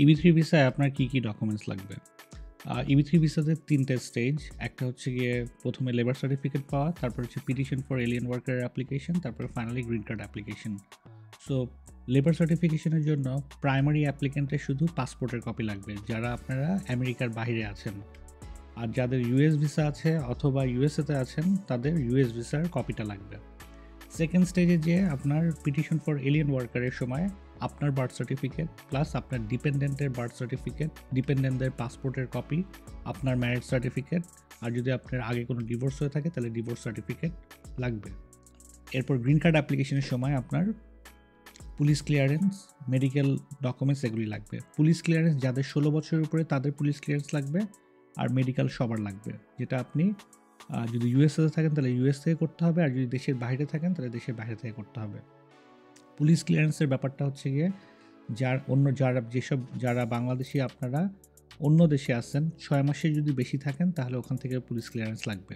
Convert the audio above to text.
EB3 ভিসায় আপনার কি ডকুমেন্টস লাগবে? EB3 ভিসাতে ৩ টে স্টেজ। একটা হচ্ছে গিয়ে প্রথমে লেবার সার্টিফিকেট পাওয়া, তারপর হচ্ছে petition for alien worker application, তারপরে finally green card application. So labour সার্টিফিকেশনের জন্য প্রাইমারি অ্যাপ্লিকেন্টের শুধু পাসপোর্টের কপি লাগবে, যারা আপনারা আমেরিকার বাইরে আছেন। আর যাদের ইউএস ভিসা আছে অথবা ইউএসএতে আছেন, তাদের ইউএস ভিসার কপিটা লাগবে। সেকেন্ড স্টেজে যে আপনার পিটিশন ফর এলিয়েন ওয়ার্কারের সময় আপনার বার্থ সার্টিফিকেট প্লাস আপনার ডিপেন্ডেন্টের বার্থ সার্টিফিকেট, ডিপেন্ডেন্টদের পাসপোর্টের কপি, আপনার ম্যারেজ সার্টিফিকেট, আর যদি আপনার আগে কোনো ডিভোর্স হয়ে থাকে তাহলে ডিভোর্স সার্টিফিকেট লাগবে। এরপর গ্রিন কার্ড অ্যাপ্লিকেশনের সময় আপনার পুলিশ ক্লিয়ারেন্স, মেডিকেল ডকুমেন্টস এগুলি লাগবে। পুলিশ ক্লিয়ারেন্স যাদের 16 বছরের উপরে তাদের পুলিশ ক্লিয়ারেন্স লাগবে, আর মেডিকেল সবার লাগবে, যেটা আপনি যদি ইউএসএতে থাকেন তাহলে ইউএস থেকে করতে হবে, আর যদি দেশের বাইরে থাকেন তাহলে দেশের বাইরে থেকে করতে হবে। পুলিশ ক্লিয়ারেন্সের ব্যাপারটা হচ্ছে গিয়ে যারা বাংলাদেশি আপনারা অন্য দেশে আছেন 6 মাসে যদি বেশি থাকেন তাহলে ওখান থেকে পুলিশ ক্লিয়ারেন্স লাগবে।